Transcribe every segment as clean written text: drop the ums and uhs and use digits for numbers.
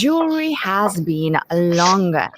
Jewelry has been longer,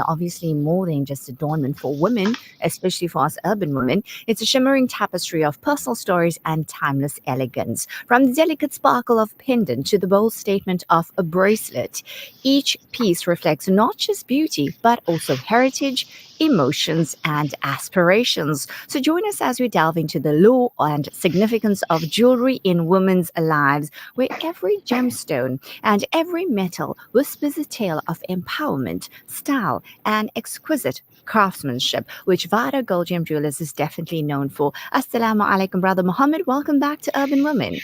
obviously more than just adornment for women, especially for us urban women. It's a shimmering tapestry of personal stories and timeless elegance. From the delicate sparkle of pendant to the bold statement of a bracelet, each piece reflects not just beauty, but also heritage, emotions, and aspirations. So join us as we delve into the lore and significance of jewelry in women's lives, where every gemstone and every metal whispers a tale of empowerment, style, and exquisite craftsmanship, which Vawda Gold Gem Jewelers is definitely known for. Assalamu alaikum, Brother Muhammad. Welcome back to Urban Women.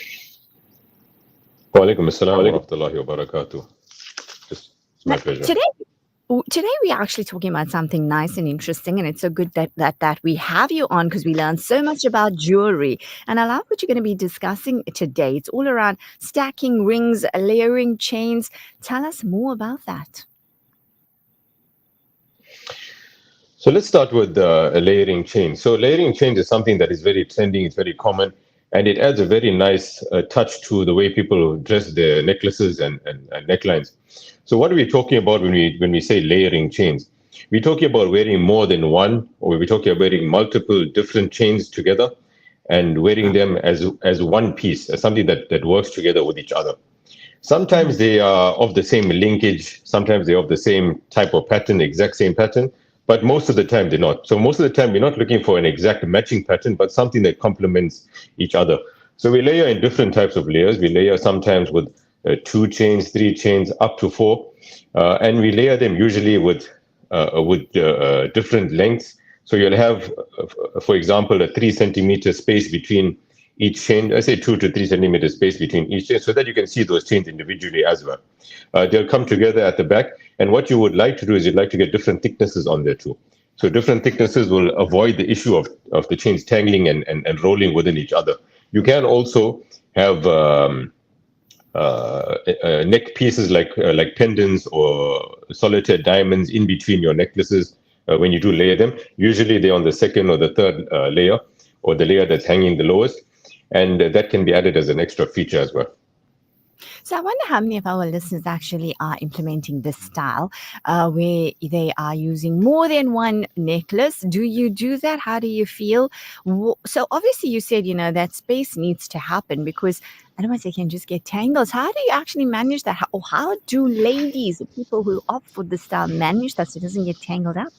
Wa alaikum assalam wa rahmatullahi wa barakatuh. It's my pleasure. Today we're actually talking about something nice and interesting, and it's so good that we have you on because we learned so much about jewelry. And I love what you're going to be discussing today. It's all around stacking rings, layering chains. Tell us more about that. So let's start with a layering chain. So layering chain is something that is very trending, it's very common, and it adds a very nice touch to the way people dress their necklaces and necklines. So what are we talking about when we say layering chains? We're talking about wearing more than one, or we're talking about wearing multiple different chains together and wearing them as one piece, as something that works together with each other. Sometimes they are of the same linkage, sometimes they're of the same type of pattern, exact same pattern, but most of the time they're not. So most of the time we're not looking for an exact matching pattern, but something that complements each other. So we layer in different types of layers. We layer sometimes with 2 chains, 3 chains, up to 4, and we layer them usually with different lengths. So you'll have, for example, a 3 centimeter space between each chain. I say 2 to 3 centimeter space between each chain, so that you can see those chains individually as well. They'll come together at the back, and what you would like to do is you'd like to get different thicknesses on there too. So different thicknesses will avoid the issue of the chains tangling and rolling within each other. You can also have neck pieces like pendants or solitaire diamonds in between your necklaces when you do layer them. Usually they're on the second or the third layer, or the layer that's hanging the lowest, and that can be added as an extra feature as well. So I wonder how many of our listeners actually are implementing this style where they are using more than one necklace. Do you do that? How do you feel? So obviously you said, that space needs to happen because otherwise they can just get tangled. How do you actually manage that? How do ladies, the people who opt for this style, manage that so it doesn't get tangled up?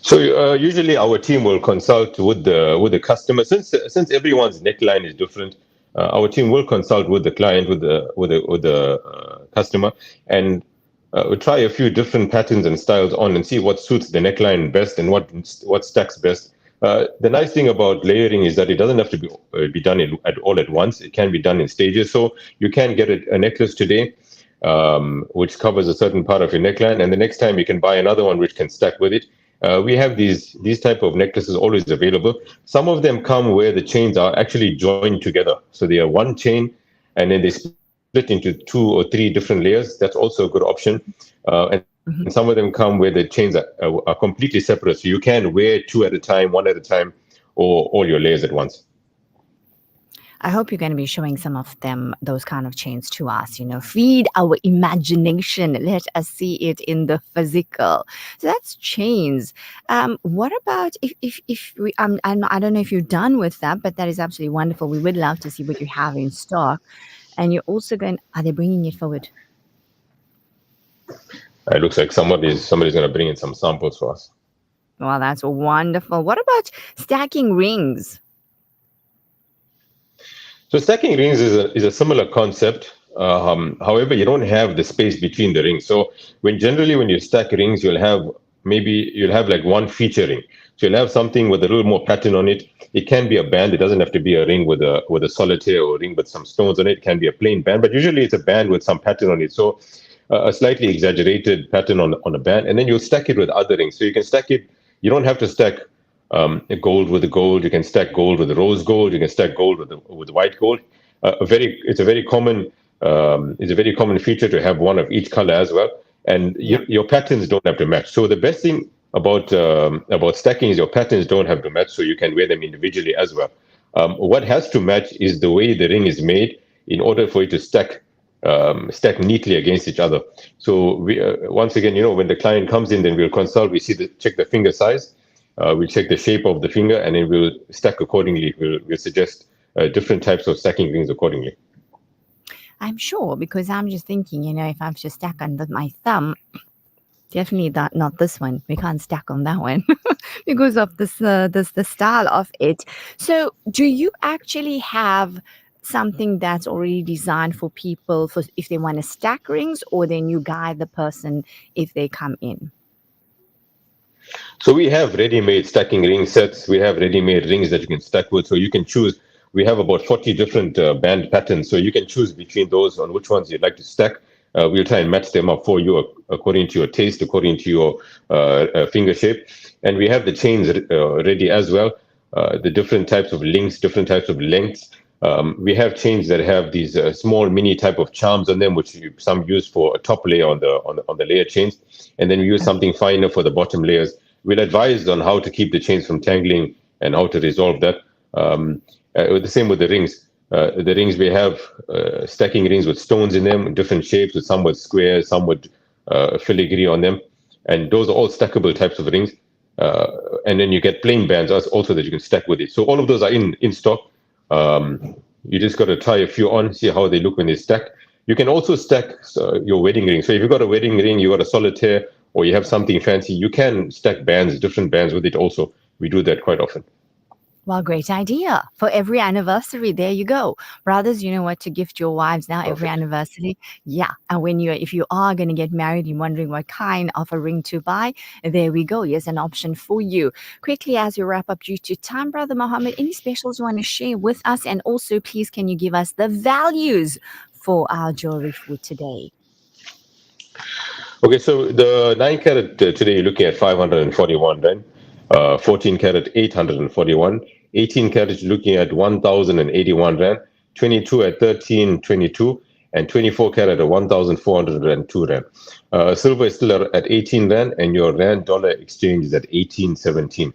So usually our team will consult with the customer, since everyone's neckline is different. Our team will consult with the client, with the customer, and we'll try a few different patterns and styles on and see what suits the neckline best and what stacks best. The nice thing about layering is that it doesn't have to be done all at once. It can be done in stages. So you can get a necklace today, which covers a certain part of your neckline, and the next time you can buy another one which can stack with it. We have these type of necklaces always available. Some of them come where the chains are actually joined together. So they are one chain, and then they split into 2 or 3 different layers. That's also a good option. And some of them come where the chains are completely separate. So you can wear 2 at a time, 1 at a time, or all your layers at once. I hope you're going to be showing some of them, those kind of chains to us, feed our imagination. Let us see it in the physical. So that's chains. What about if we, I don't know if you're done with that, but that is absolutely wonderful. We would love to see what you have in stock. And you're also are they bringing it forward? It looks like somebody's going to bring in some samples for us. Well, that's wonderful. What about stacking rings? So stacking rings is a similar concept. However, you don't have the space between the rings. So when you stack rings, you'll have like one feature ring. So you'll have something with a little more pattern on it. It can be a band. It doesn't have to be a ring with a solitaire or a ring with some stones on it. It can be a plain band, but usually it's a band with some pattern on it. So a slightly exaggerated pattern on a band, and then you'll stack it with other rings. So you can stack it. You don't have to stack gold with the gold. You can stack gold with the rose gold. You can stack gold with the white gold. It's a very common feature to have one of each color as well. And your patterns don't have to match. So the best thing about stacking is your patterns don't have to match, so you can wear them individually as well. What has to match is the way the ring is made in order for it to stack stacked neatly against each other. So we once again, when the client comes in, then we'll consult. We check the finger size, we'll check the shape of the finger, and then we'll stack accordingly. We'll suggest different types of stacking rings accordingly. I'm sure, because I'm just thinking, if I'm to stack under my thumb, definitely not this one. We can't stack on that one because of the style of it. So, do you actually have something that's already designed for people for if they want to stack rings, or then you guide the person if they come in? So we have ready-made stacking ring sets. We have ready-made rings that you can stack with. So you can choose. We have about 40 different band patterns. So you can choose between those on which ones you'd like to stack. We'll try and match them up for you according to your taste, according to your finger shape. And we have the chains ready as well. The different types of links, different types of lengths. We have chains that have these small mini type of charms on them, which some use for a top layer on the layer chains, and then we use something finer for the bottom layers. We'll advise on how to keep the chains from tangling and how to resolve that. The same with the rings. The rings, we have stacking rings with stones in them, different shapes, with some with squares, some with filigree on them, and those are all stackable types of rings. And then you get plain bands also that you can stack with it. So all of those are in stock. You just got to try a few on, see how they look when they stack. You can also stack your wedding ring. So if you've got a wedding ring, you've got a solitaire, or you have something fancy, you can stack bands, different bands with it also. We do that quite often. Well, great idea. For every anniversary, there you go. Brothers, you know what to gift your wives now, every anniversary. Yeah. And if you are going to get married, you're wondering what kind of a ring to buy, there we go. Here's an option for you. Quickly, as we wrap up due to time, Brother Mohammed, any specials you want to share with us? And also, please, can you give us the values for our jewelry for today? Okay, so the 9 carat today, you're looking at 541 rand. 14 carat 841, 18 carat looking at 1081 rand, 22 at 1322, and 24 carat at 1402 rand. Silver is still at 18 rand, and your rand dollar exchange is at 1817.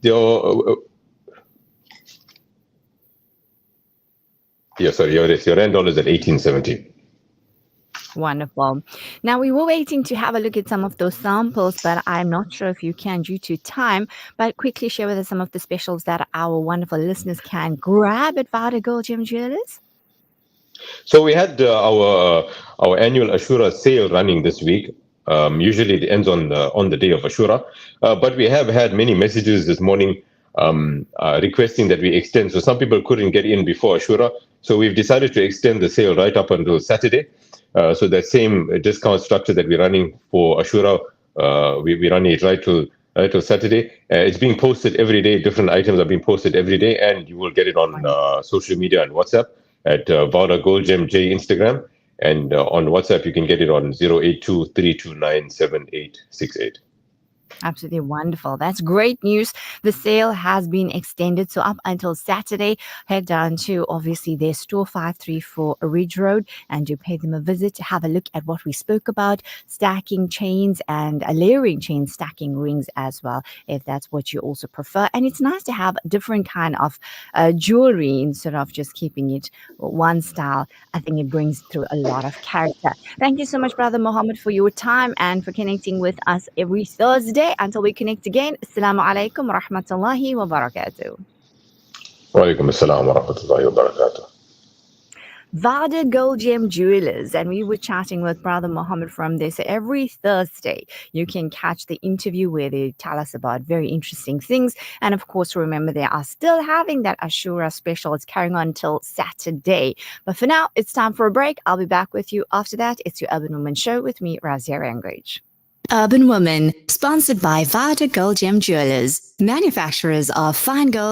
Your rand dollar is at 1817. Wonderful. Now, we were waiting to have a look at some of those samples, but I'm not sure if you can due to time. But quickly share with us some of the specials that our wonderful listeners can grab at Vawda Gold Gem Jewelers. So we had our annual Ashura sale running this week. Usually it ends on the day of Ashura, but we have had many messages this morning requesting that we extend. So some people couldn't get in before Ashura, so we've decided to extend the sale right up until Saturday. So that same discount structure that we're running for Ashura, we run it right till Saturday. It's being posted every day. Different items are being posted every day, and you will get it on social media and WhatsApp at Vawda Gold Gem J Instagram, and on WhatsApp you can get it on 082-329-7868. Absolutely wonderful. That's great news. The sale has been extended. So up until Saturday, head down to obviously their store 534 Ridge Road and do pay them a visit to have a look at what we spoke about, stacking chains and layering chains, stacking rings as well, if that's what you also prefer. And it's nice to have a different kind of jewelry instead of just keeping it one style. I think it brings through a lot of character. Thank you so much, Brother Mohammed, for your time and for connecting with us every Thursday. Until we connect again, Assalamu alaikum wa rahmatullahi wa barakatuh. Wa alaikum assalam wa rahmatullahi wa barakatuh. Vawda Gold Gem Jewelers, and we were chatting with Brother Mohammed from this. So every Thursday, you can catch the interview where they tell us about very interesting things. And of course, remember, they are still having that Ashura special. It's carrying on until Saturday. But for now, it's time for a break. I'll be back with you after that. It's your Urban Woman Show with me, Razia Rangridge. Urban Woman, sponsored by Vawda Gold Gem Jewelers, manufacturers of fine gold.